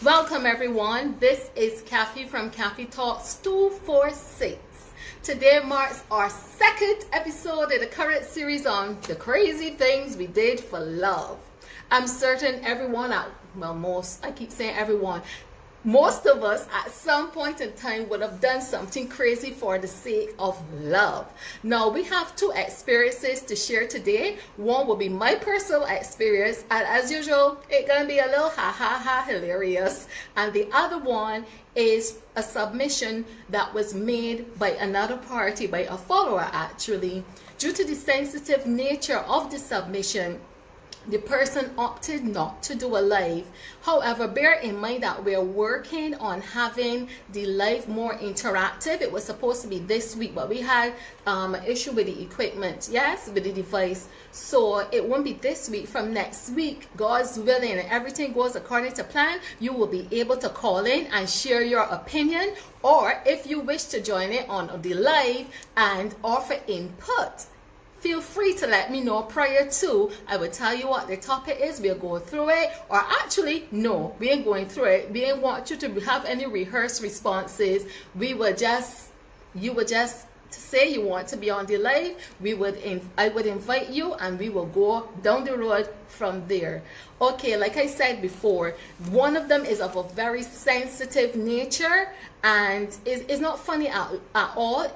Welcome everyone. This is Kathy from Kathy Talks 246. Today marks our second episode in the current series on the crazy things we did for love. I'm certain everyone out, well most, I keep saying everyone, most of us at some point in time would have done something crazy for the sake of love. Now we have two experiences to share today. One will be my personal experience, and as usual it's gonna be a little ha ha ha hilarious, and the other one is a submission that was made by another party, by a follower actually. Due to the sensitive nature of the submission, the person opted not to do a live. However, bear in mind that we're working on having the live more interactive. It was supposed to be this week, but we had an issue with the equipment, yes, with the device. So it won't be this week. From next week, God's willing, and everything goes according to plan, you will be able to call in and share your opinion, or if you wish to join in on the live and offer input, feel free to let me know prior to. I will tell you what the topic is. We'll go through it. Or actually, no, we ain't going through it. We ain't want you to have any rehearsed responses. We will just, you would just say you want to be on the live. I would invite you and we will go down the road from there. Okay, like I said before, one of them is of a very sensitive nature and it's not funny at all.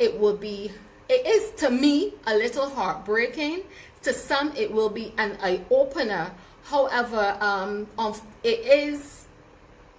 It is to me a little heartbreaking. To some it will be an eye-opener. However, it is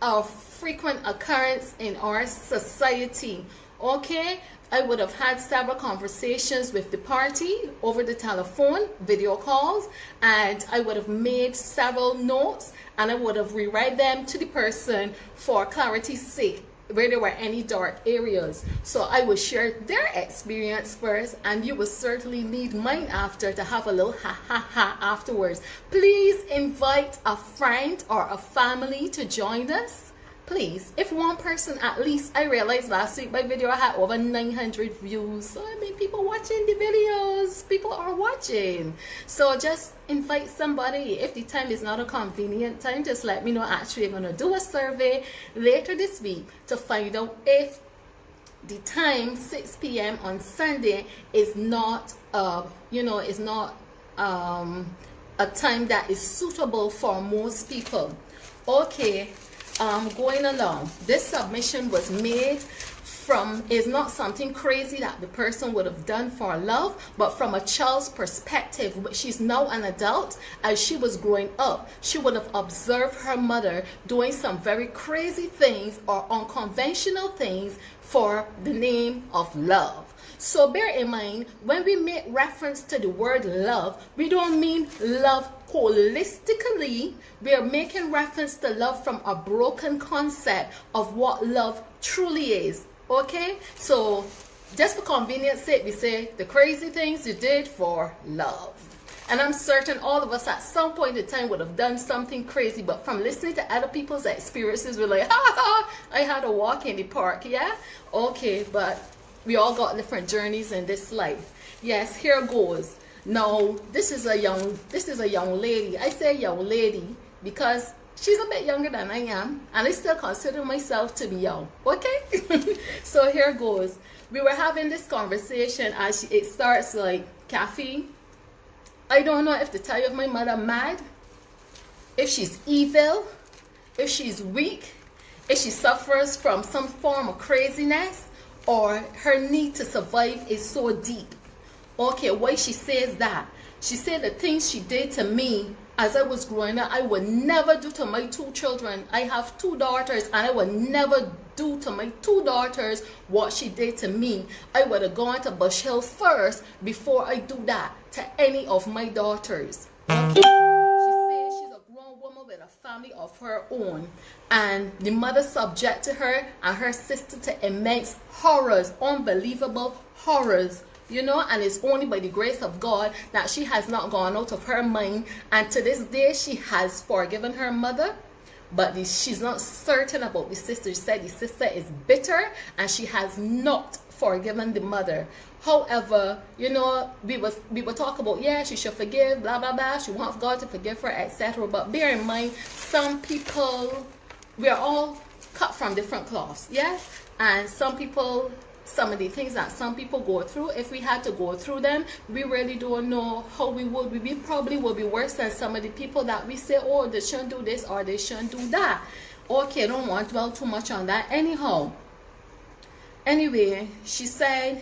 a frequent occurrence in our society. Okay, I would have had several conversations with the party over the telephone, video calls, and I would have made several notes and I would have rewrite them to the person for clarity's sake, where there were any dark areas. So I will share their experience first, and you will certainly need mine after to have a little ha ha ha afterwards. Please invite a friend or a family to join us. Please, if one person at least, I realized last week my video had over 900 views. So I mean, people watching the videos, people are watching. So just invite somebody. If the time is not a convenient time, just let me know. Actually, I'm going to do a survey later this week to find out if the time 6 p.m. on Sunday is not is not a time that is suitable for most people. Okay, going along, this submission was made is not something crazy that the person would have done for love, but from a child's perspective. She's now an adult. As she was growing up, she would have observed her mother doing some very crazy things or unconventional things for the name of love. So bear in mind, when we make reference to the word love, we don't mean love holistically. We are making reference to love from a broken concept of what love truly is. Okay, so just for convenience sake, we say the crazy things you did for love. And I'm certain all of us at some point in time would have done something crazy, but from listening to other people's experiences, we're like, ha ha, I had a walk in the park, yeah? Okay, but we all got different journeys in this life. Yes, here goes. Now, this is a young lady. I say young lady because she's a bit younger than I am, and I still consider myself to be young. Okay? So here goes. We were having this conversation as it starts like, Kathy, I don't know if to tell you if my mother mad, if she's evil, if she's weak, if she suffers from some form of craziness, or her need to survive is so deep. Okay, why she says that? She said the things she did to me as I was growing up, I would never do to my two children. I have two daughters, and I would never do to my two daughters what she did to me. I would have gone to Bush Hill first before I do that to any of my daughters. Okay? She says she's a grown woman with a family of her own, and the mother subjected her and her sister to immense horrors, unbelievable horrors. You know, and it's only by the grace of God that she has not gone out of her mind, and to this day she has forgiven her mother, but she's not certain about the sister. She said the sister is bitter and she has not forgiven the mother. However, you know, we will talk about, yeah, she should forgive, blah blah blah, she wants God to forgive her, etc. But bear in mind, some people we are all cut from different cloths, yes? And some people, some of the things that some people go through, if we had to go through them, we really don't know how we would. We probably would be worse than some of the people that we say, oh, they shouldn't do this or they shouldn't do that. Okay, I don't want to dwell too much on that anyhow. Anyway, she said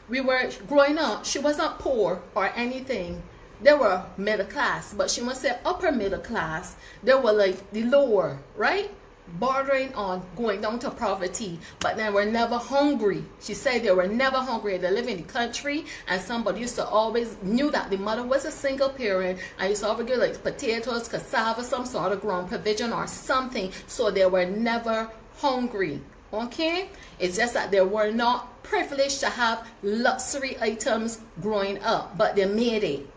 we were growing up, she wasn't poor or anything. They were middle class, but she must say upper middle class. They were like the lower, right? Bordering on going down to poverty, but they were never hungry. She said they were never hungry. They live in the country, and somebody used to always knew that the mother was a single parent, and used to always get like potatoes, cassava, some sort of ground provision or something, so they were never hungry. Okay, it's just that they were not privileged to have luxury items growing up, but they made it.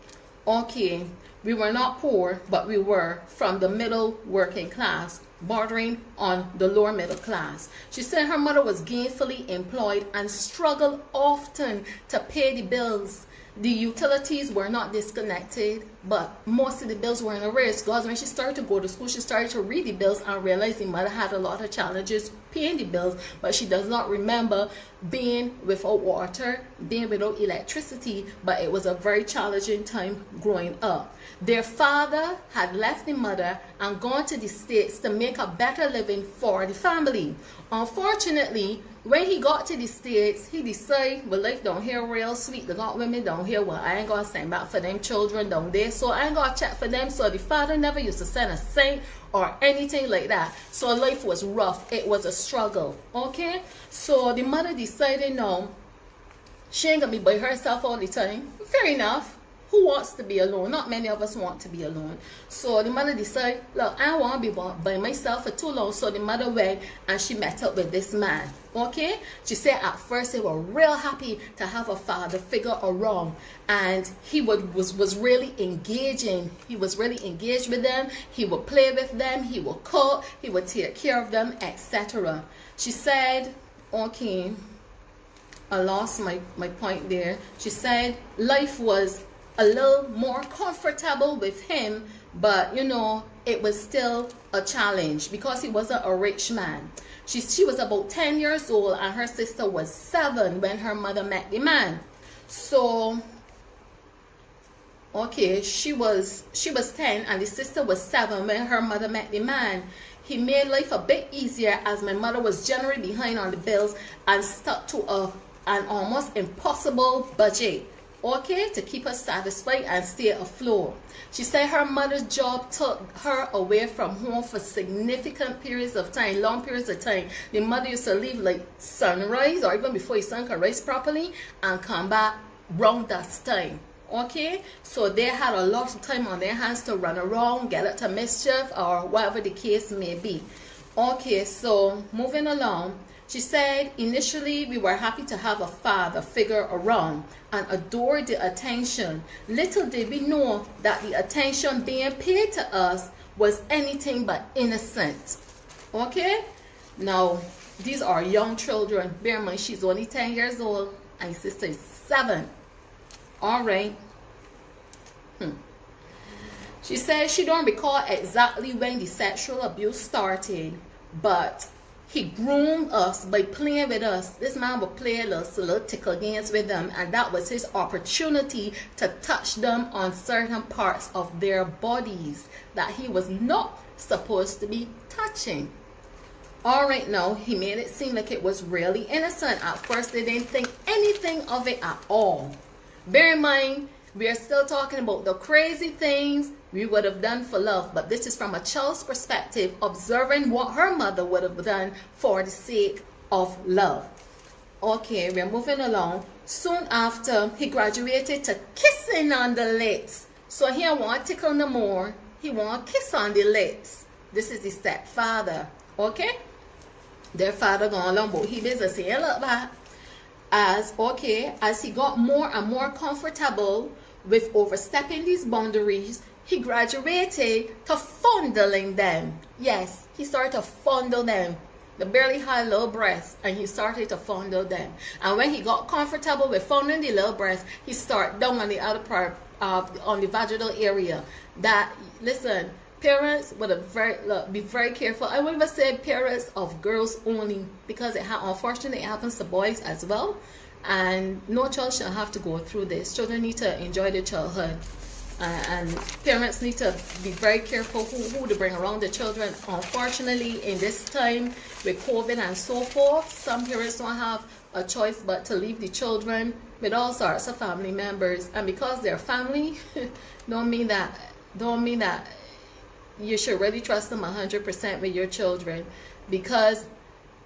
Okay, we were not poor, but we were from the middle working class, bordering on the lower middle class. She said her mother was gainfully employed and struggled often to pay the bills. The utilities were not disconnected, but most of the bills were in arrears. Because when she started to go to school, she started to read the bills and realized the mother had a lot of challenges paying the bills, but she does not remember being without water, being without electricity, but it was a very challenging time growing up. Their father had left the mother and gone to the States to make a better living for the family. Unfortunately, when he got to the States, he decided, well, life down here real sweet. They got women down here. Well, I ain't gonna send back for them children down there, so I ain't gonna check for them. So the father never used to send a cent or anything like that. So life was rough. It was a struggle. Okay? So the mother decided, no, she ain't gonna be by herself all the time. Fair enough. Who wants to be alone? Not many of us want to be alone. So the mother decided, look, I don't want to be by myself for too long. So the mother went and she met up with this man. Okay? She said at first they were real happy to have a father figure around. And he was really engaging. He was really engaged with them. He would play with them. He would cook. He would take care of them, etc. She said, okay, I lost my point there. She said life was a little more comfortable with him, but you know, it was still a challenge because he wasn't a rich man. She was about 10 years old and her sister was 7 when her mother met the man. So okay, she was 10 and the sister was 7 when her mother met the man. He made life a bit easier as my mother was generally behind on the bills and stuck to an almost impossible budget, okay, to keep her satisfied and stay afloat. She said her mother's job took her away from home for significant periods of time, long periods of time. The mother used to leave like sunrise or even before the sun could rise properly and come back round dusk time. Okay, so they had a lot of time on their hands to run around, get up to mischief or whatever the case may be. Okay, so moving along. She said, initially we were happy to have a father figure around and adored the attention. Little did we know that the attention being paid to us was anything but innocent. Okay? Now, these are young children. Bear in mind, she's only 10 years old and sister is 7. All right. She said she don't recall exactly when the sexual abuse started, but he groomed us by playing with us. This man would play a little tickle games with them, and that was his opportunity to touch them on certain parts of their bodies that he was not supposed to be touching. All right, now he made it seem like it was really innocent. At first, they didn't think anything of it at all. Bear in mind, we are still talking about the crazy things we would have done for love, but this is from a child's perspective, observing what her mother would have done for the sake of love. Okay, we're moving along. Soon after, he graduated to kissing on the lips. So he don't want to tickle no more. He want to kiss on the lips. This is the stepfather. Okay? Their father gone along, but he business. He ain't look back. As he got more and more comfortable with overstepping these boundaries, he graduated to fondling them. Yes, he started to fondle them. They barely had little breasts, and he started to fondle them. And when he got comfortable with fondling the little breasts, he started down on the other part, on the vaginal area. That, listen, Parents would be very careful. I would even say parents of girls only, because unfortunately it happens to boys as well, and no child should have to go through this. Children need to enjoy their childhood, and parents need to be very careful who to bring around the children. Unfortunately, in this time with COVID and so forth, some parents don't have a choice but to leave the children with all sorts of family members, and because they're family, don't mean that you should really trust them 100% with your children, because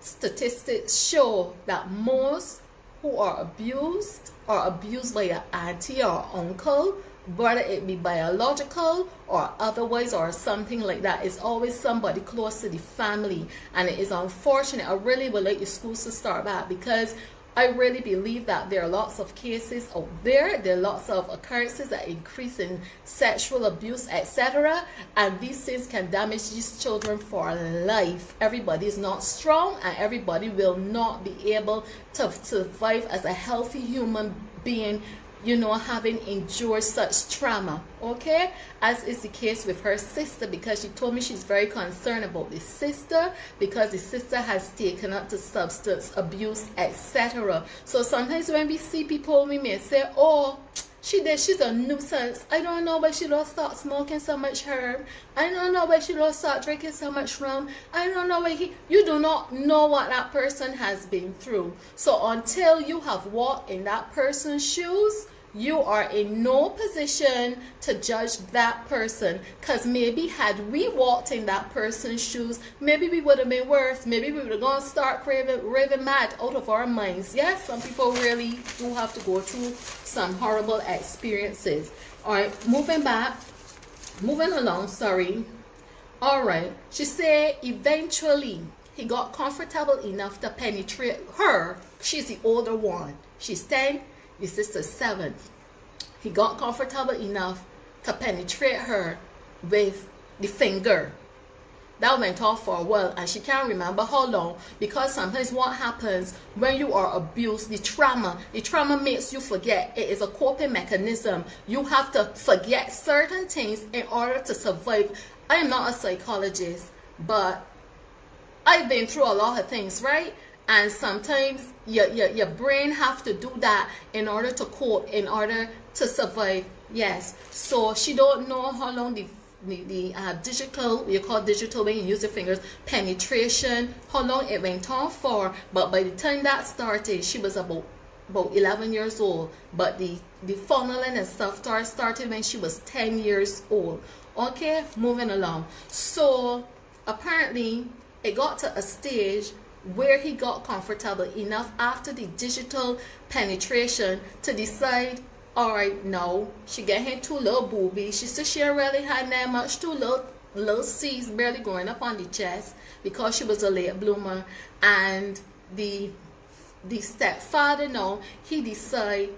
statistics show that most who are abused by an auntie or uncle, whether it be biological or otherwise or something like that. It's always somebody close to the family, and it is unfortunate. I really would like the schools to start back, because I really believe that there are lots of cases out there. There are lots of occurrences that increase in sexual abuse, etc. And these things can damage these children for life. Everybody is not strong, and everybody will not be able to survive as a healthy human being, having endured such trauma, okay? As is the case with her sister, because she told me she's very concerned about the sister, because the sister has taken up to substance abuse, etc. So sometimes when we see people, we may say, oh, she's a nuisance. I don't know why she don't start smoking so much herb. I don't know why she don't start drinking so much rum. I don't know why you do not know what that person has been through. So until you have walked in that person's shoes, you are in no position to judge that person, because maybe had we walked in that person's shoes, maybe we would have been worse. Maybe we would have gone start raving mad out of our minds. Yes, some people really do have to go through some horrible experiences. All right, moving along, sorry. All right, she said eventually he got comfortable enough to penetrate her. She's the older one. She's 10. The sister's 7. He got comfortable enough to penetrate her with the finger. That went off for a while, and she can't remember how long, because sometimes what happens when you are abused, the trauma makes you forget. It is a coping mechanism. You have to forget certain things in order to survive. I am not a psychologist, but I've been through a lot of things, right? And sometimes your brain have to do that in order to cope, in order to survive. Yes. So she don't know how long the digital, you call digital when you use your fingers, penetration, how long it went on for. But by the time that started, she was about 11 years old. But the funneling and stuff started when she was 10 years old. Okay, moving along. So apparently it got to a stage where he got comfortable enough after the digital penetration to decide, all right, now she get her 2 little boobies. She said she really had that much, 2 little C's barely going up on the chest, because she was a late bloomer. And the stepfather, now he decide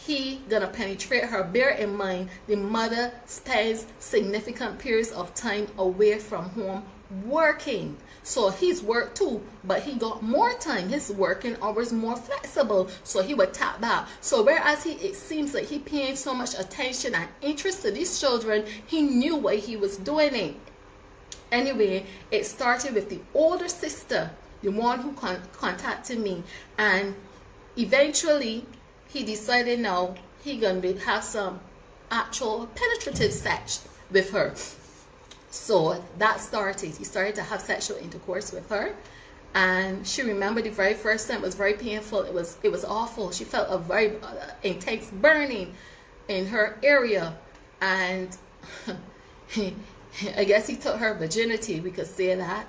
he gonna penetrate her. Bear in mind, the mother spends significant periods of time away from home working. So he's worked too, but he got more time. His working hours more flexible, so he would tap back. So whereas it seems like he paying so much attention and interest to these children, he knew why he was doing it. Anyway, it started with the older sister, the one who contacted me, and eventually he decided now he gonna have some actual penetrative sex with her. So that started. He started to have sexual intercourse with her, and she remembered the very first time. It was very painful. It was awful. She felt a very intense burning in her area, and I guess he took her virginity, we could say that.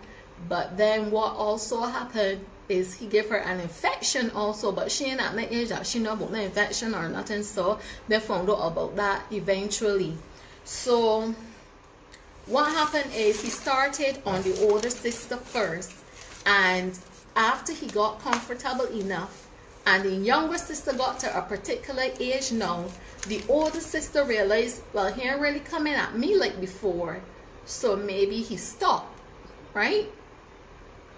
But then what also happened is he gave her an infection also, but she ain't at the age that she know about the infection or nothing. So they found out about that eventually. So what happened is he started on the older sister first, and after he got comfortable enough and the younger sister got to a particular age now, the older sister realized, well, he ain't really coming at me like before, so maybe he stopped, right?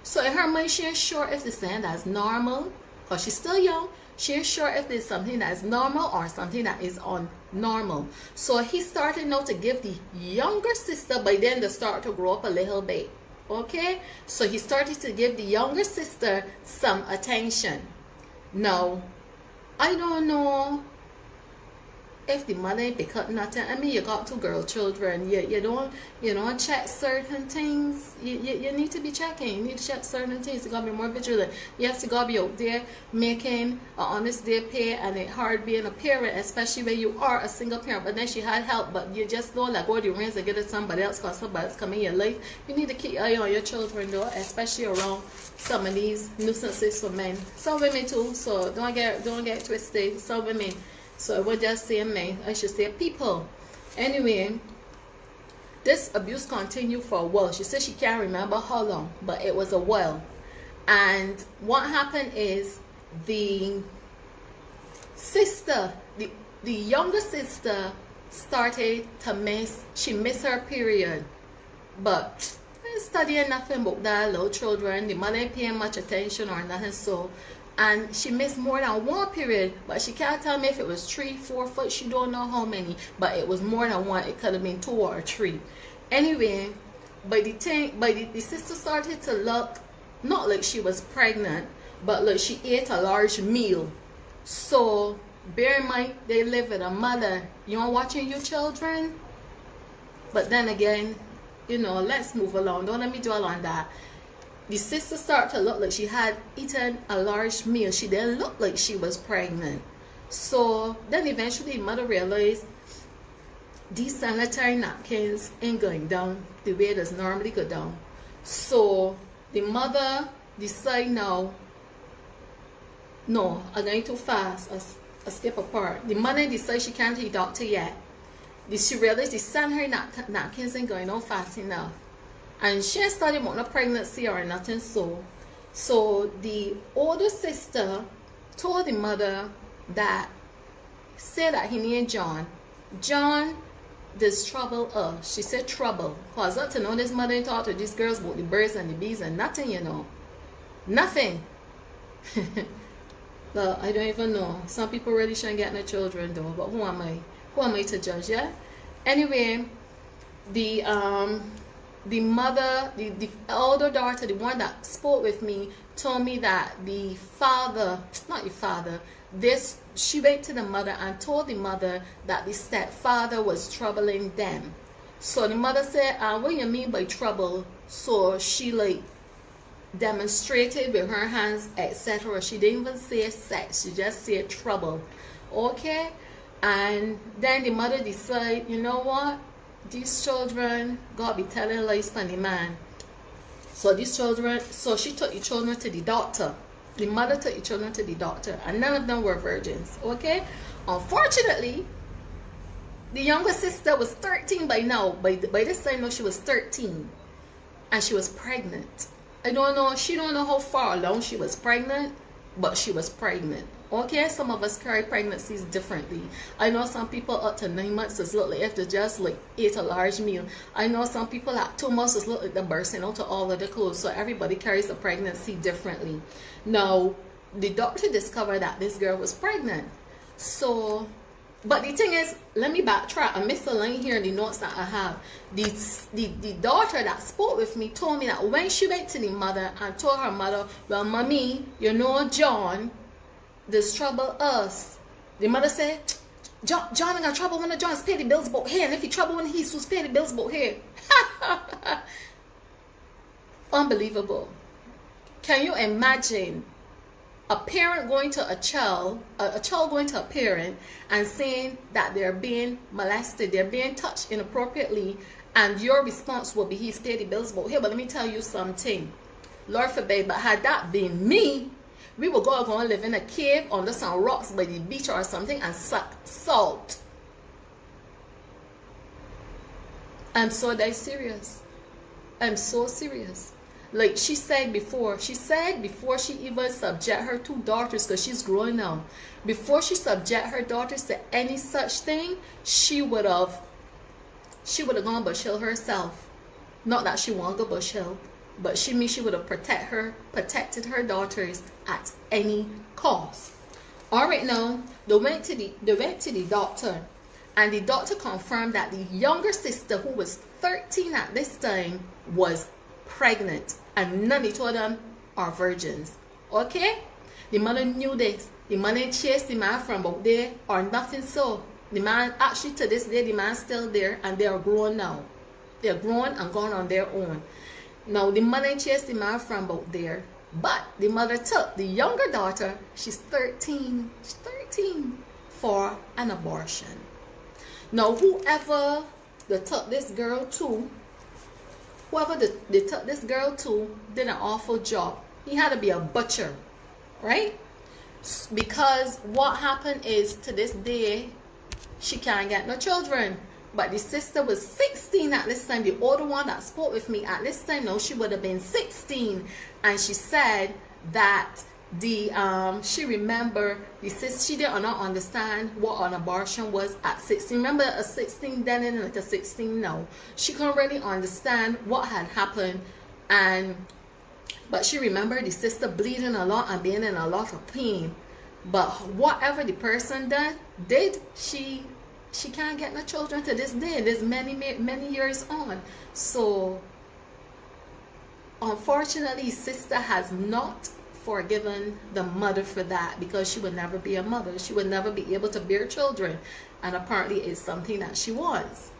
So in her mind, she ain't sure if the saying that's normal because she's still young. She ain't sure if there's something that is normal or something that is unnormal. So he started now to give the younger sister, by then they start to grow up a little bit. Okay, so he started to give the younger sister some attention. Now, I don't know if the mother ain't pick up nothing. I mean, you got two girl children. You don't check certain things. You need to be checking. You need to check certain things. You gotta be more vigilant. Yes, you gotta be out there making an honest day pay, and it's hard being a parent, especially when you are a single parent. But then she had help, but you just don't like go the reins and get it somebody else because somebody else come in your life. You need to keep an eye on your children though, especially around some of these nuisances for men. Some women too, so don't get twisted. Some women. So I would just say men, I should say people. Anyway, this abuse continued for a while. She said she can't remember how long, but it was a while. And what happened is the sister, the younger sister started to miss her period. But studying nothing about that, little children, the mother ain't paying much attention or nothing, so. And she missed more than one period, but she can't tell me if it was 3, 4 foot. She don't know how many, but it was more than one. It could have been 2 or 3. Anyway, by the sister started to look not like she was pregnant, but like she ate a large meal. So bear in mind, they live with a mother. You know, watching your children. But then again, you know, let's move along. Don't let me dwell on that. The sister started to look like she had eaten a large meal. She didn't look like she was pregnant. So then eventually the mother realized these sanitary napkins ain't going down the way it does normally go down. So the mother decided now, no, I'm going too fast. I skip a part. The mother decided she can't see the doctor yet. She realized the sanitary napkins ain't going on fast enough. And she ain't started about no pregnancy or nothing, so the older sister told the mother that, said that he named John. John, this trouble She said trouble. Cause up to know this mother ain't talked to these girls about the birds and the bees and nothing, you know. Nothing. Well, I don't even know. Some people really shouldn't get no children though, but who am I? Who am I to judge, yeah? Anyway, the mother, the elder daughter, the one that spoke with me, told me that the father, not the father, she went to the mother and told the mother that the stepfather was troubling them. So the mother said, what do you mean by trouble? So she like demonstrated with her hands, etc. She didn't even say sex, she just said trouble. Okay? And then the mother decided, you know what? These children gotta be telling lies from the man. So she took the children to the doctor. The mother took the children to the doctor, and none of them were virgins. Okay? Unfortunately, the younger sister was 13 by now. By this time, no, she was 13, and she was pregnant. I don't know. She don't know how far along she was pregnant, but she was pregnant. Okay, some of us carry pregnancies differently. I know some people up to 9 months is look like if they just like ate a large meal. I know some people at 2 months is look like they're bursting out of all of the clothes. So everybody carries a pregnancy differently. Now, the doctor discovered that this girl was pregnant. So, but the thing is, let me backtrack. I missed a line here in the notes that I have. The daughter that spoke with me told me that when she went to the mother and told her mother, well, mommy, you know John, this trouble us. The mother said, John ain't got trouble when John's pay the bills about here, and if he trouble when he's supposed to pay the bills about here. Unbelievable. Can you imagine a parent going to a child going to a parent and saying that they're being molested, they're being touched inappropriately, and your response will be he's paid the bills about here? But let me tell you something, Lord forbid, but had that been me, we would go and live in a cave under some rocks by the beach or something and suck salt. I'm so dead serious. I'm so serious. Like she said before she even subject her two daughters, because she's growing now, before she subject her daughters to any such thing, she would have gone bush hill herself. Not that she won't go bush hill. but she would have protected her daughters at any cost. All right, now they went to the doctor, and the doctor confirmed that the younger sister, who was 13 at this time, was pregnant, and none of them are virgins. Okay, the mother knew this. The man ain't chased the man from out there or nothing. So the man, actually to this day, the man's still there, and they are grown now. They're grown and gone on their own. Now the mother ain't chased the man from out there, but the mother took the younger daughter, she's 13, for an abortion. Now whoever they took this girl to, did an awful job. He had to be a butcher, right? Because what happened is, to this day, she can't get no children. But the sister was 16 at this time. The older one that spoke with me at this time, no, she would have been 16. And she said that she remember the sister, she did not understand what an abortion was at 16. Remember a 16 then and like a 16 now. She couldn't really understand what had happened, but she remembered the sister bleeding a lot and being in a lot of pain. But whatever the person did, she can't get no children to this day. There's many years on. So unfortunately, sister has not forgiven the mother for that, because she would never be a mother. She would never be able to bear children, and apparently it's something that she wants.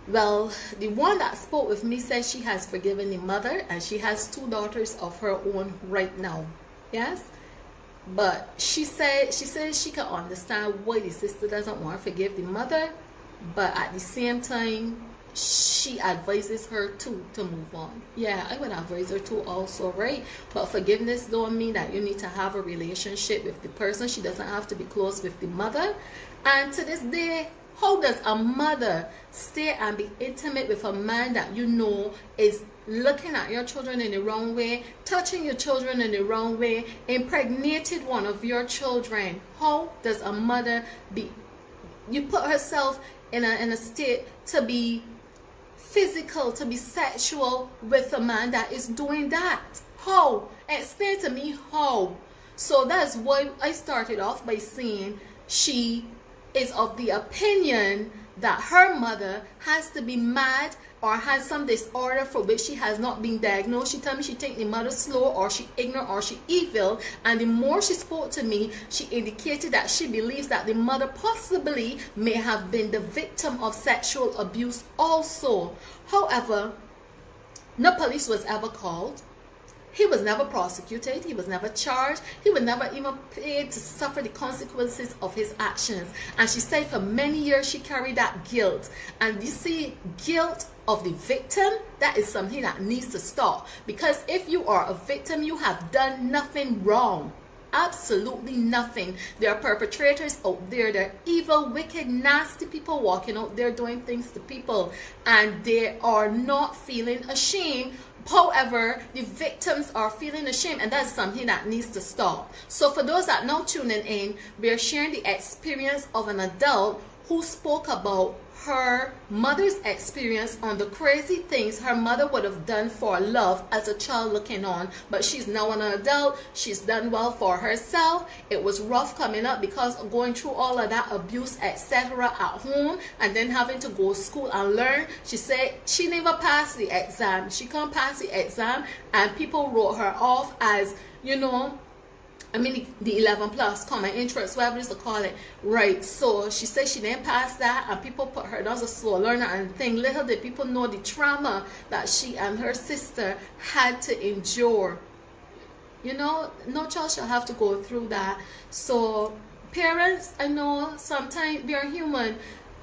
Well, the one that spoke with me said she has forgiven the mother, and she has 2 daughters of her own right now. Yes, but she said she can understand why the sister doesn't want to forgive the mother, but at the same time, she advises her to move on. Yeah, I would advise her to also, right? But forgiveness don't mean that you need to have a relationship with the person. She doesn't have to be close with the mother. And to this day, how does a mother stay and be intimate with a man that you know is looking at your children in the wrong way, touching your children in the wrong way, impregnated one of your children? How does a mother you put herself in a state to be physical, to be sexual with a man that is doing that? How? Explain to me how. So that's why I started off by saying she is of the opinion that her mother has to be mad or has some disorder for which she has not been diagnosed. She told me she think the mother slow, or she ignorant, or she evil. And the more she spoke to me, she indicated that she believes that the mother possibly may have been the victim of sexual abuse also. However, no police was ever called. He was never prosecuted. He was never charged. He was never even paid to suffer the consequences of his actions. And she said for many years she carried that guilt. And you see, guilt of the victim, that is something that needs to stop. Because if you are a victim, you have done nothing wrong. Absolutely nothing. There are perpetrators out there. There are evil, wicked, nasty people walking out there doing things to people, and they are not feeling ashamed. However, the victims are feeling ashamed, and that's something that needs to stop. So for those that now tuning in, we are sharing the experience of an adult who spoke about her mother's experience on the crazy things her mother would have done for love as a child looking on. But she's now an adult. She's done well for herself. It was rough coming up because of going through all of that abuse, etc. at home, and then having to go to school and learn. She said she never passed the exam. She can't pass the exam, and people wrote her off as, you know, the 11 plus common interest, whatever it is to call it, right? So she said she didn't pass that, and people put her down as a slow learner and thing. Little did people know the trauma that she and her sister had to endure. You know, no child shall have to go through that. So parents, I know sometimes we are human.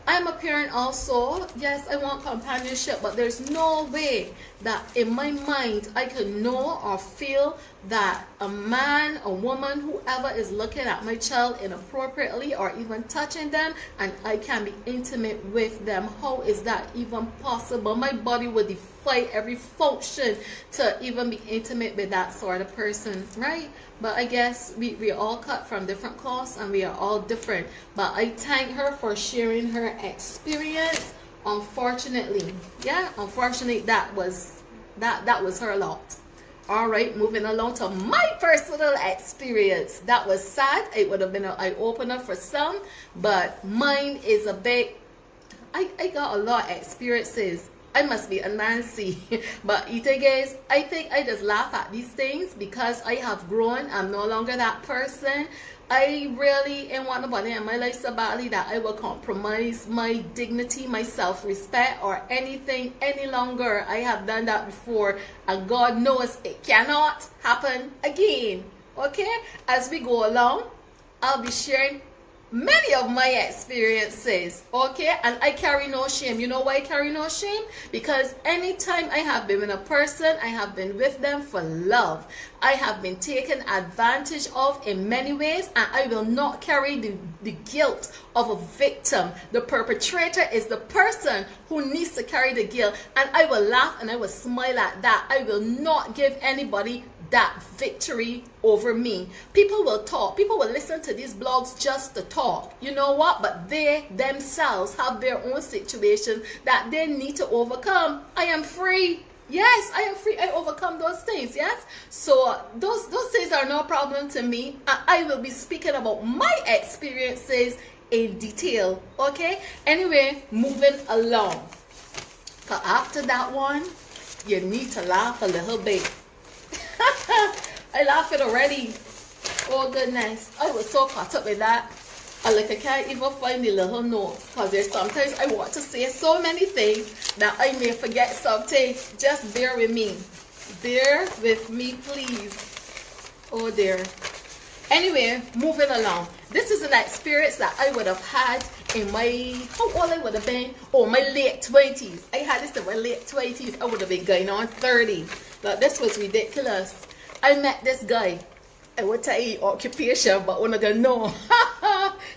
I'm a parent also. Yes, I want companionship, but there's no way that in my mind I can know or feel that a man, a woman, whoever is looking at my child inappropriately or even touching them, and I can be intimate with them. How is that even possible? My body would defy every function to even be intimate with that sort of person, right? But I guess we are all cut from different cloths, and we are all different. But I thank her for sharing her experience. Unfortunately, that was That was her lot. All right, moving along to my personal experience. That was sad. It would have been an eye-opener for some, but mine is a bit, I got a lot of experiences. I must be a Nancy. But the thing is, I think I just laugh at these things because I have grown. I'm no longer that person. I really ain't want nobody in my life so badly that I will compromise my dignity, my self-respect, or anything any longer. I have done that before, and God knows it cannot happen again. Okay? As we go along, I'll be sharing many of my experiences, okay, and I carry no shame. You know why I carry no shame? Because anytime I have been with a person, I have been with them for love. I have been taken advantage of in many ways, and I will not carry the guilt of a victim. The perpetrator is the person who needs to carry the guilt, and I will laugh and I will smile at that. I will not give anybody that victory over me. People will talk. People will listen to these blogs just to talk. You know what? But they themselves have their own situation that they need to overcome. I am free. Yes, I am free. I overcome those things. Yes. So those things are no problem to me. I will be speaking about my experiences in detail. Okay. Anyway, moving along. But after that one, you need to laugh a little bit. I laugh it already. Oh goodness, I was so caught up with that. I can't even find the little notes because there's sometimes I want to say so many things that I may forget something. Just bear with me. Bear with me, please. Oh dear. Anyway, moving along. This is an experience that I would have had in my, how old I would have been? Oh, my late 20s. I had this in my late 20s. I would have been going on 30. But this was ridiculous. I met this guy. I would tell you occupation, but when I don't know,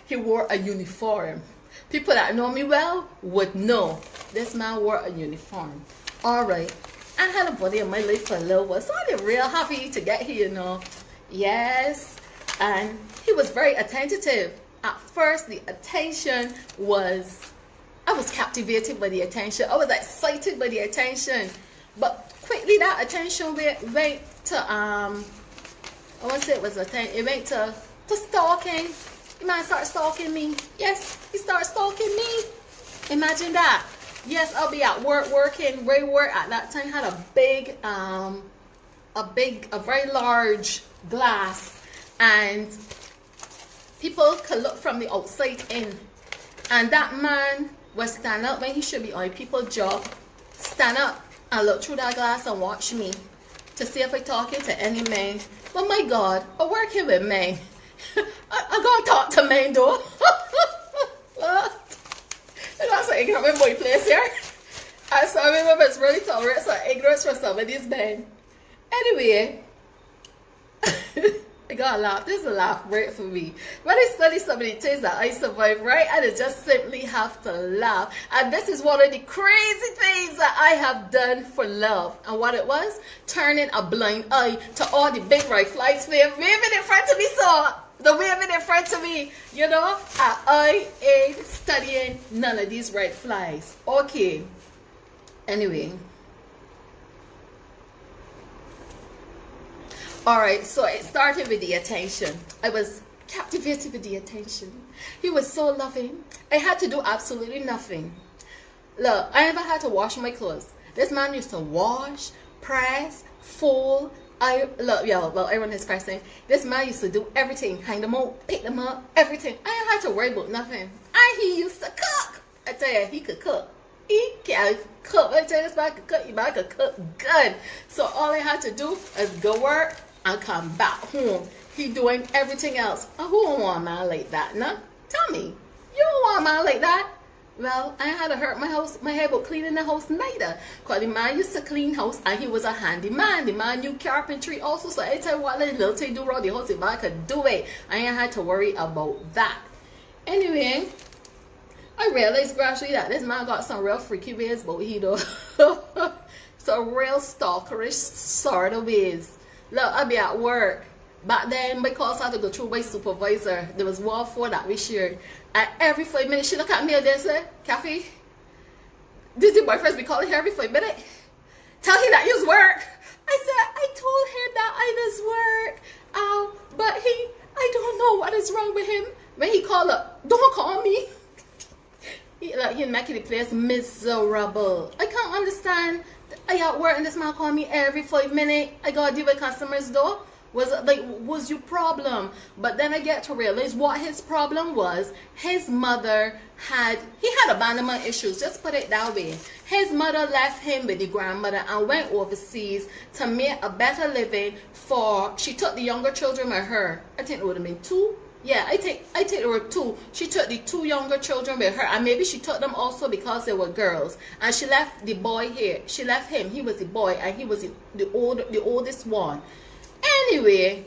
he wore a uniform. People that know me well would know this man wore a uniform. All right. I had a buddy in my life for a little while, so I'm real happy to get here, you know. Yes. And he was very attentive. At first, the attention was, I was captivated by the attention. I was excited by the attention. But quickly that attention went to, I won't say it was attention, it went to stalking. The man started stalking me. Yes, he started stalking me. Imagine that. Yes, I'll be at work working. Ray work at that time had a very large glass. And people could look from the outside in. And that man was stand up when he should be on people's job. Stand up and look through that glass and watch me to see if I talking to any man. But my God, I'm working with men. I'm going to talk to men though. That's an ignorant boy place here. And so I remember it's really tolerant some ignorance for some of these men. Anyway. I got a laugh. This is a laugh right for me. When I study some of the things that I survived, right? And I just simply have to laugh. And this is one of the crazy things that I have done for love. And what it was? Turning a blind eye to all the big white flies waving in front of me. So the waving in front of me, you know, I ain't studying none of these white flies. Okay. Anyway. Alright, so it started with the attention. I was captivated with the attention. He was so loving. I had to do absolutely nothing. Look, I never had to wash my clothes. This man used to wash, press, fold. Iron his pressing. This man used to do everything. Hang them out, pick them up, everything. I didn't have to worry about nothing. And he used to cook. I tell you, he could cook. He can cook. I tell you, this man could cook. He man could cook good. So all I had to do is go work and come back home. He doing everything else. Who don't want a man like that, nah? Tell me. You don't want a man like that? Well, I had to hurt my head about cleaning the house neither. Because the man used to clean house and he was a handy man. The man knew carpentry also. So anytime what little thing do around the house, the man could do it. I ain't had to worry about that. Anyway, I realized gradually that this man got some real freaky ways about he though. Some real stalkerish sort of ways. Look, I be at work. Back then, because I had to go through my supervisor, there was 1-4 that we shared. And every 5 minutes, she look at me and they say, Kathy, this the boyfriends be calling her every 5 minutes. Tell him that you work. I said, I told him that I was work. But I don't know what is wrong with him. When he call up, don't call me. He making the place miserable. I can't understand. I at work and this man call me every 5 minutes. I gotta deal with customers though. Was your problem? But then I get to realize what his problem was. His mother had abandonment issues, just put it that way. His mother left him with the grandmother and went overseas to make a better living she took the younger children with her. I think it would have been 2. Yeah, I think there were 2. She took the 2 younger children with her, and maybe she took them also because they were girls. And she left the boy here. She left him. He was the boy, and he was the oldest one. Anyway,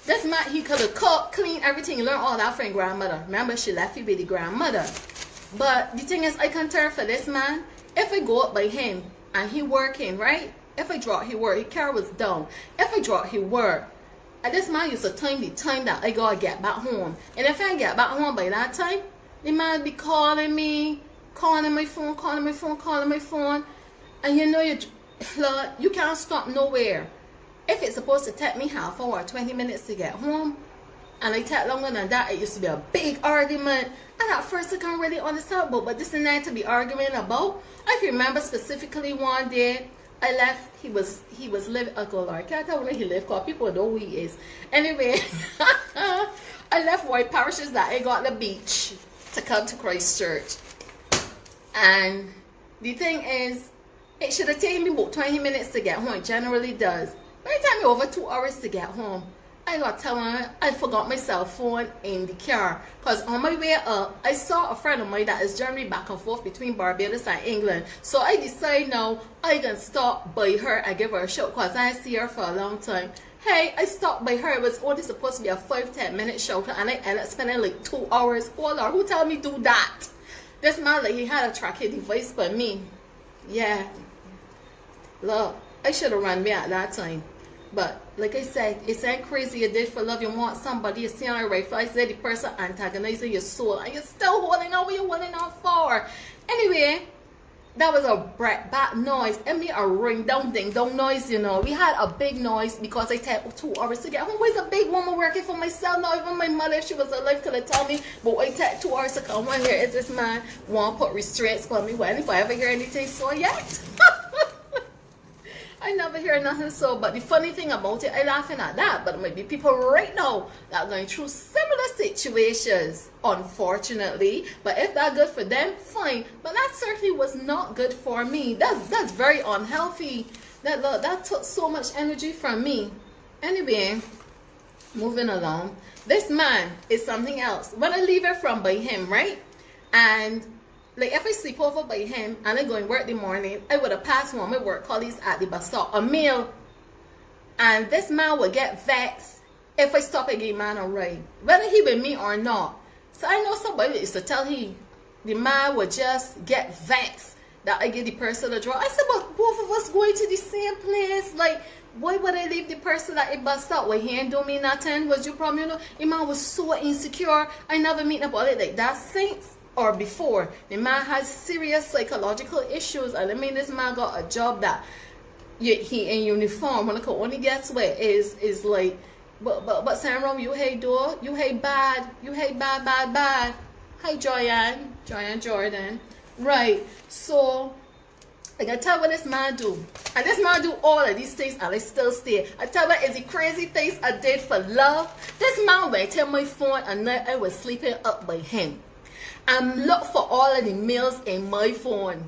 this man, he could have cooked, cleaned everything, learned all that from grandmother. Remember, she left him with the grandmother. But the thing is, I can tell for this man, if I go up by him and he working, right? If I drop, he work. His car was down. If I drop, he work. And this man used to time the time that I gotta get back home. And if I get back home by that time, the man be calling me, calling my phone. And you know, you can't stop nowhere. If it's supposed to take me half hour, 20 minutes to get home, and I take longer than that, it used to be a big argument. And at first I can't really understand, but this is not to be arguing about. I can remember specifically one day I left, he was living, I can't tell where he lived, because people know who he is. Anyway, I left White Parishes that I got the beach to come to Christchurch. And the thing is, it should have taken me about 20 minutes to get home. It generally does. But it took me over 2 hours to get home. I got telling her I forgot my cell phone in the car. Because on my way up, I saw a friend of mine that is generally back and forth between Barbados and England. So I decided now I can stop by her and give her a shout, because I see her for a long time. Hey, I stopped by her. It was only supposed to be a 5-10 minute shout, and I ended up spending like 2 hours. Oh Lord, who told me do that? This man, like, he had a tracking device for me. Yeah. Look, I should have run me at that time. But like I said, it's ain't crazy you did for love. You want somebody, you see on a rifle, I said the person antagonizing your soul, and you're still holding on what you're holding on for. Anyway, that was a bad noise. And me a ring down ding dong noise, you know. We had a big noise because I take 2 hours to get home. Where's a big woman working for myself? Not even my mother, if she was alive, could have told me. But I take 2 hours to come. One here is this man want to put restraints on me. Well, if I ever hear anything so yet. I never hear nothing so, but the funny thing about it, I laughing at that, but there might be people right now that are going through similar situations, unfortunately. But if that's good for them, fine. But that certainly was not good for me. That's very unhealthy. That took so much energy from me. Anyway, moving along. This man is something else. When I leave it from by him, right? And like if I sleep over by him and I go and work the morning, I would have passed one of my work colleagues at the bus stop a meal. And this man would get vexed if I stop and give man a ride, whether he with me or not. So I know somebody that used to tell him, the man would just get vexed that I give the person a draw. I said, but both of us going to the same place. Like, why would I leave the person at the bus stop? Well, he ain't do me nothing. Was your problem? You know, the man was so insecure. I never meet nobody like that since. Or before. The man has serious psychological issues, and I mean this man got a job that he in uniform. When I could only guess what is like, but Sam, you hate door, you hate bad, bad. Hi Joanne Jordan. Right. So I can tell what this man do. And this man do all of these things and I still stay. I tell you, it's the crazy things I did for love. This man went to my phone and I was sleeping up by him. And look for all of the mails in my phone.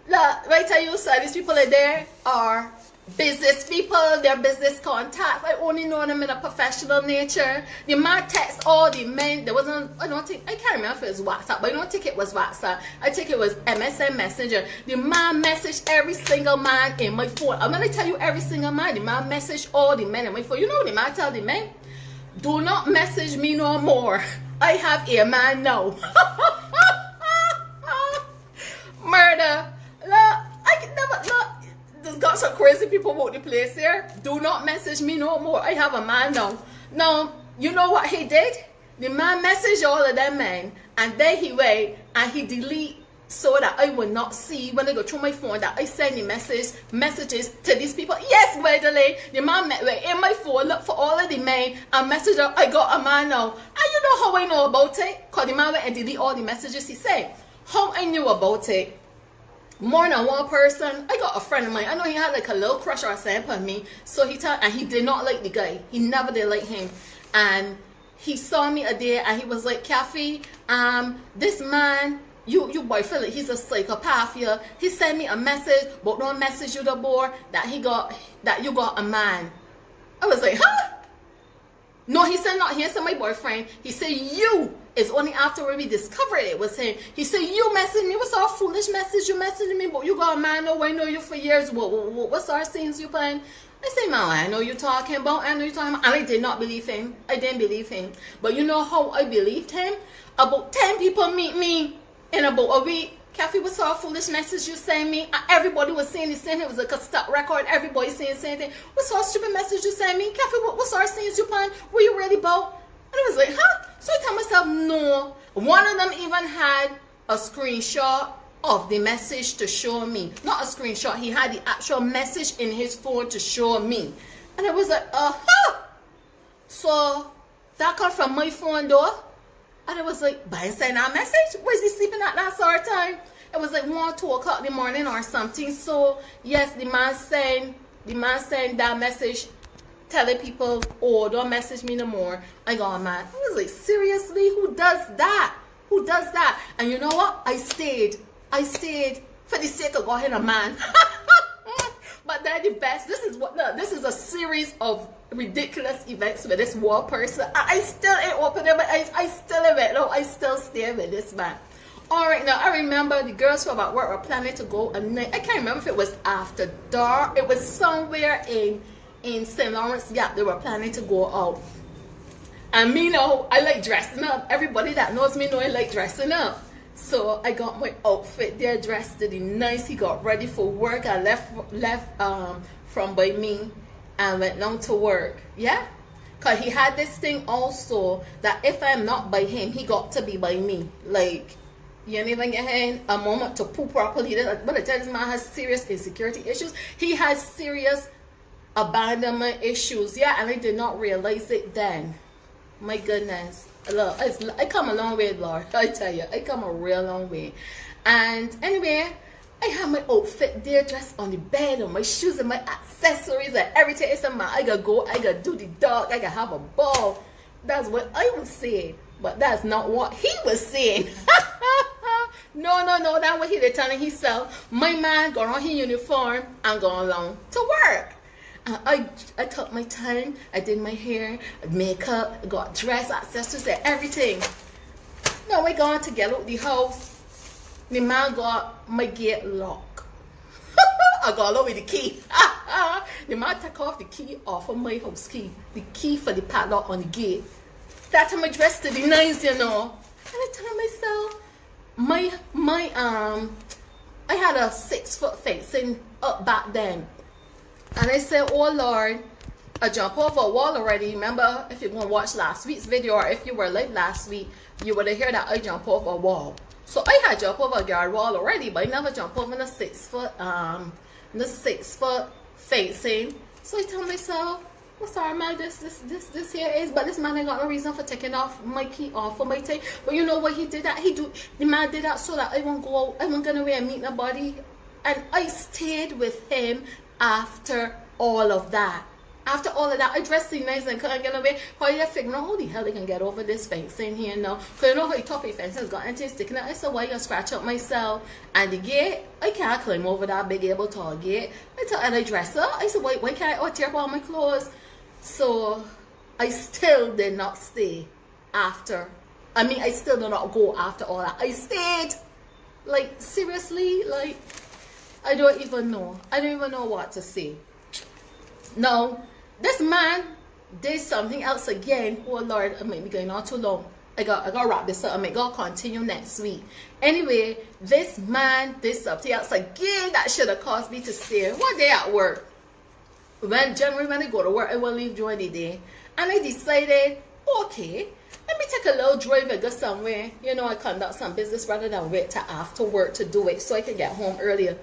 Look, right, tell you, so these people are there are business people, they're business contacts. I only know them in a professional nature. The man texts all the men. There wasn't, I can't remember if it was WhatsApp, but I don't think it was WhatsApp. I think it was MSN Messenger. The man messaged every single man in my phone. I'm going to tell you every single man. The man messaged all the men in my phone. You know what the man tell the men? Do not message me no more. I have a man now. Murder. Look, I can never, look. There's got some crazy people about the place here. Do not message me no more. I have a man now. Now, you know what he did? The man messaged all of them men, and then he went and he delete so that I will not see when I go through my phone that I send the messages to these people. Yes, Gwendolyn, the man met in my phone, look for all of the men and message her, I got a man now. And you know how I know about it? Because the man went and delete all the messages he sent. How I knew about it? More than one person. I got a friend of mine. I know he had like a little crush or something on me. So and he did not like the guy. He never did like him. And he saw me a day and he was like, Kathy, this man, you boyfriend, he's a psychopath here. He sent me a message, but don't message you the boy that you got a man. I was like, huh? No, he said not. He said my boyfriend. He said you. It's only after we discovered it was him. He said you messaged me. What's our foolish message you messaging me? But you got a man. No, I know you for years. What's our scenes you playing? I say, man, I know you're talking about. I know you're talking about. And I did not believe him. I didn't believe him. But you know how I believed him? About 10 people meet me in about a week. Kathy, what's our foolish message you sent me? Everybody was saying the same thing. It was like a stock record. Everybody saying the same thing. What's our stupid message you sent me? Kathy, what's our scenes you playing? Were you really about? And I was like, huh? So I tell myself, no. One of them even had a screenshot of the message to show me. Not a screenshot. He had the actual message in his phone to show me. And I was like, so that come from my phone door. And I was like, but I send that message? Was he sleeping at that sort of time? It was like 1, 2 o'clock in the morning or something. So yes, the man sent that message telling people, oh, don't message me no more. I got mad. I was like, seriously? Who does that? Who does that? And you know what? I stayed for the sake of God and a man. But they're the best. This is a series of ridiculous events with this one person. I still ain't opening my eyes. I still in it. No, I still stay with this man. Alright, now I remember the girls from at work were planning to go a night. I can't remember if it was after dark. It was somewhere in St. Lawrence Gap. They were planning to go out. And me know, I like dressing up. Everybody that knows me know I like dressing up. So I got my outfit there, dressed to the nice. He got ready for work. I left from by me and went down to work. Yeah, because he had this thing also that if I'm not by him, he got to be by me. Like, you ain't even get a moment to poo properly. But I tell this man has serious insecurity issues. He has serious abandonment issues. Yeah, and I did not realize it then. My goodness. Look, I come a long way, Lord. I tell you, I come a real long way. And anyway, I have my outfit there, dressed on the bed, and my shoes and my accessories and everything. It's a man. I gotta go, I gotta do the dog, I gotta have a ball. That's what I was saying. But that's not what he was saying. No, that's what he was telling himself. My man got on his uniform and gone along to work. I took my time, I did my hair, makeup, got dress, accessories, and everything. Now I gone to get out the house. The man got my gate locked. I got along with the key. The man took off the key off of my house key. The key for the padlock on the gate. That time I dressed to the nines, you know. And I tell myself, I had a 6-foot fencing up back then. And I said, oh Lord, I jump over a wall already. Remember, if you're going to watch last week's video, or if you were live last week, you would have heard that I jump over a wall. So I had jumped over a guard wall already, but I never jumped over the 6-foot, fencing. So I tell myself, well, sorry man, this here is, but this man ain't got no reason for taking off my key off of my tape. But you know what he did that? The man did that so that I won't go out, I won't go away and meet nobody. And I stayed with him after all of that. After all of that, I dressed nice and couldn't get away. How you figure out how the hell they can get over this fencing here now? Because you know how the top of the fence has got anything sticking out. I said, why you scratch up myself? And the gate, I can't climb over that big able tall gate. And I dress up. I said, why can't I tear up all my clothes? So I still did not stay after. I still did not go after all that. I stayed. Like, seriously, like, I don't even know. I don't even know what to say. No, this man did something else again. Oh Lord, I might be going on too long. I got to wrap this up. I might go continue next week. Anyway, this man did something else again that should have caused me to stay. One day at work, generally when I go to work, I will leave during the day. And I decided, okay, let me take a little drive and go somewhere. You know, I conduct some business rather than wait till after work to do it so I can get home earlier.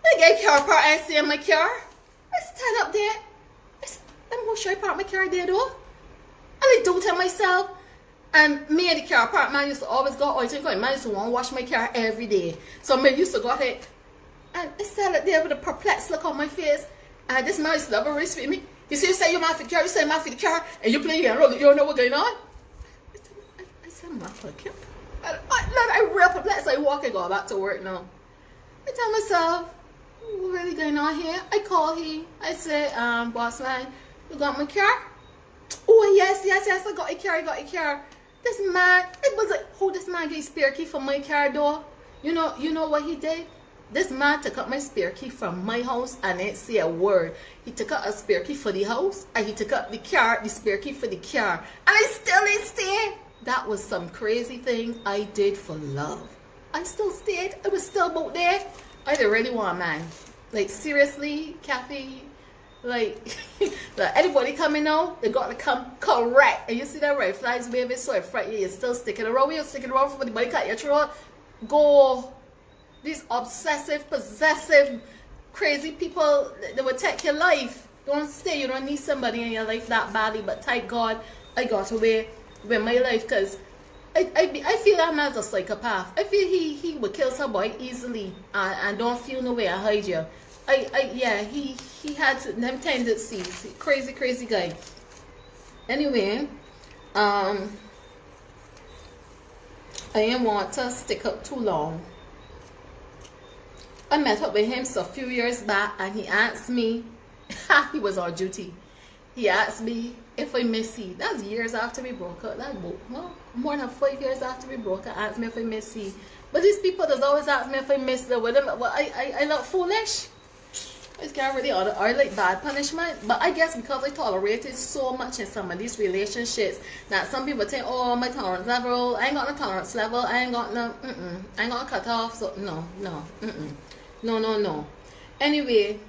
I get a car park and see my car. I stand up there. I'm going to show I park my car there though. And I do tell myself, and me and the car park man used to always go out and man used to want to wash my car every day. So I used to go there and I stand up there with a perplexed look on my face. And this man used to never respect me. You see, you say you're mad for the car, you say mad for the car, and you play your role, you don't know what's going on. I said I'm mad for the car. I real perplexed. I walk and go back to work now. I tell myself, what's really going on here? I call him. I say, boss man, you got my car? Oh yes, I got a car. This man, it was like, who this man gave spare key for my car door? You know what he did? This man took up my spare key from my house and didn't say a word. He took up a spare key for the house and he took up the spare key for the car. And I still didn't stay. That was some crazy thing I did for love. I still stayed. I was still out there. I didn't really want a man. Like seriously, Kathy, like anybody coming out, they got to come correct. And you see that red flags waving so in front of you, you're still sticking around. You're sticking around for the body cut your throat. Go. These obsessive, possessive, crazy people, they will take your life. Don't stay. You don't need somebody in your life that badly. But thank God I got away with my life because I feel that man's a psychopath. I feel he would kill somebody easily and don't feel no way to hide you. Yeah, he had them tendencies. Crazy guy. Anyway, I didn't want to stick up too long. I met up with him a few years back and he asked me, he was on duty. He asked me if I miss he. That's years after we broke up. That more than 5 years after we broke up, asked me if I miss he. But these people that always ask me if I miss them with them. Well, I look foolish. I can't really order or like bad punishment. But I guess because I tolerated so much in some of these relationships that some people think, oh, my tolerance level, I ain't got no tolerance level, I ain't got no, I ain't got a cut off. So no. Anyway,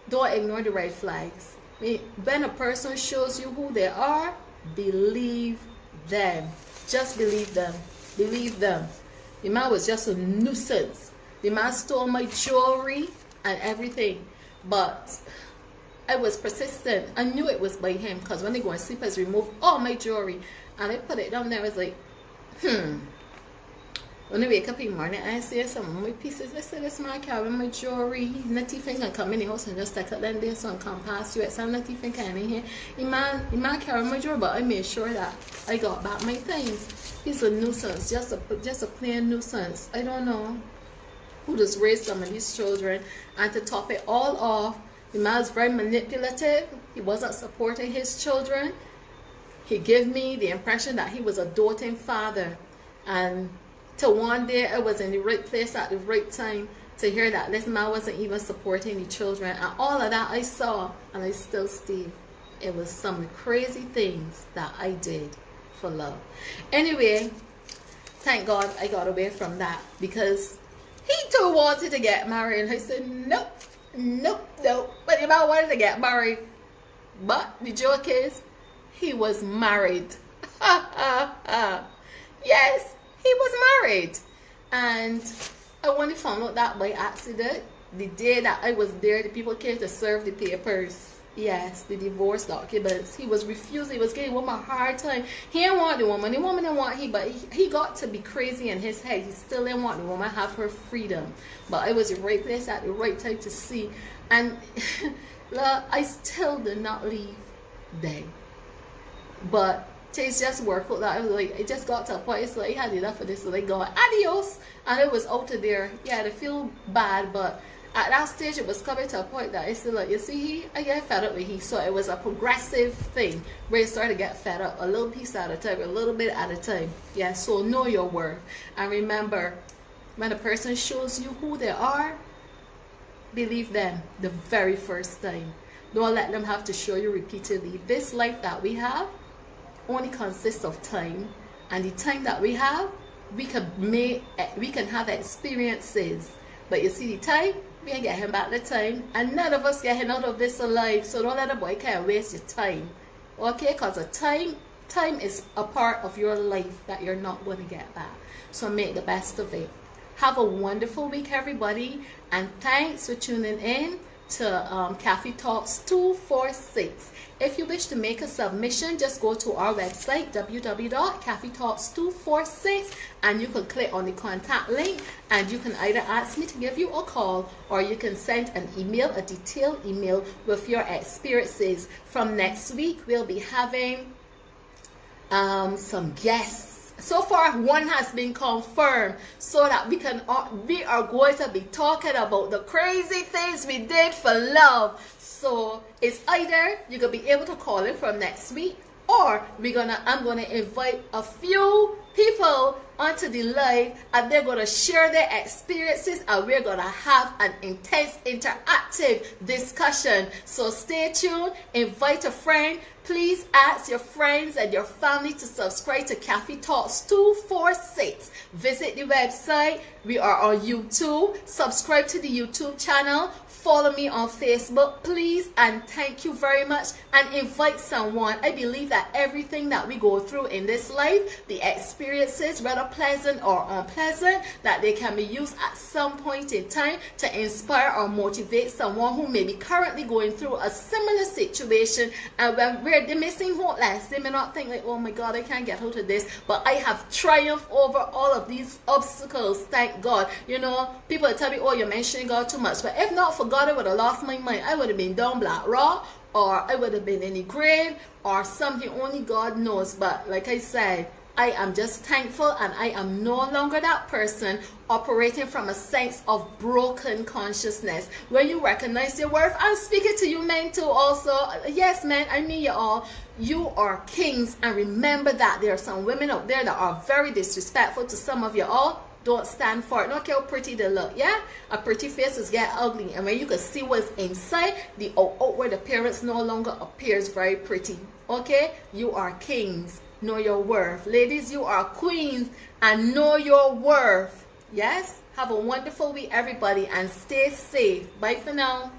don't ignore the red flags. When a person shows you who they are, believe them. Just believe them. Believe them. The man was just a nuisance. The man stole my jewelry and everything. But I was persistent. I knew it was by him because when they go and sleep, I removed all my jewelry. And I put it down there. I was like, When I wake up in the morning, I see some of my pieces. I said, this man carrying my jewelry. Not even can come in the house and just take it then there so I come past you. So I'm not even coming in here. The man carrying my jewelry, but I made sure that I got back my things. He's a nuisance, just a plain nuisance. I don't know who just raised some of these children. And to top it all off, the man was very manipulative. He wasn't supporting his children. He gave me the impression that he was a doting father. And till one day I was in the right place at the right time to hear that this man wasn't even supporting the children. And all of that I saw, and I still stayed. It was some crazy things that I did for love. Anyway, thank God I got away from that because he too wanted to get married. And I said, nope. But the man wanted to get married. But the joke is, he was married. Yes. He was married, and I only found out that by accident. The day that I was there, the people came to serve the papers. Yes, the divorce documents. He was refusing. He was giving woman a hard time. He didn't want the woman. The woman didn't want him, but he got to be crazy in his head. He still didn't want the woman to have her freedom. But I was in the right place at the right time to see. And I still did not leave then. But things just worked out that I was like, it just got to a point, it's like, I had enough of this, so they go, adios, and it was out of there. Yeah, I feel bad, but at that stage, it was coming to a point that it's still like, you see, I get fed up with he, so it was a progressive thing, where you started to get fed up, a little piece at a time, a little bit at a time. Yeah, so know your worth, and remember, when a person shows you who they are, believe them the very first time. Don't let them have to show you repeatedly. This life that we have only consists of time, and the time that we have, we can have experiences, but you see the time, we ain't getting back the time, and none of us getting out of this alive. So don't let a boy can't waste your time. Okay, because the time is a part of your life that you're not going to get back. So make the best of it. Have a wonderful week, everybody, and thanks for tuning in to Cafe Talks 246. If you wish to make a submission, just go to our website, www.cafetalks246, and you can click on the contact link, and you can either ask me to give you a call, or you can send an email, a detailed email with your experiences. From next week, we'll be having some guests. So far, one has been confirmed, so that we are going to be talking about the crazy things we did for love. So it's either you're gonna be able to call in from next week, or I'm gonna invite a few people onto the live, and they're gonna share their experiences, and we're gonna have an intense interactive discussion. So stay tuned, invite a friend. Please ask your friends and your family to subscribe to Cafe Talks 246. Visit the website. We are on YouTube. Subscribe to the YouTube channel. Follow me on Facebook, please, and thank you very much. And invite someone. I believe that everything that we go through in this life, the experiences, whether pleasant or unpleasant, that they can be used at some point in time to inspire or motivate someone who may be currently going through a similar situation. And when they're missing hopeless, they may not think like, oh my God, I can't get out of this. But I have triumphed over all of these obstacles, thank God. You know, people tell me, oh, you're mentioning God too much. But if not for God, I would have lost my mind. I would have been down Black Rock, or I would have been in the grave, or something only God knows. But like I said, I am just thankful, and I am no longer that person operating from a sense of broken consciousness. When you recognize your worth, I'm speaking to you men too also. Yes, men, I mean you all. You are kings, and remember that there are some women out there that are very disrespectful to some of you all. Don't stand for it. Not care how pretty they look, yeah? A pretty face is get ugly, and when you can see what's inside, the outward appearance no longer appears very pretty. Okay? You are kings. Know your worth. Ladies, you are queens, and know your worth. Yes? Have a wonderful week, everybody, and stay safe. Bye for now.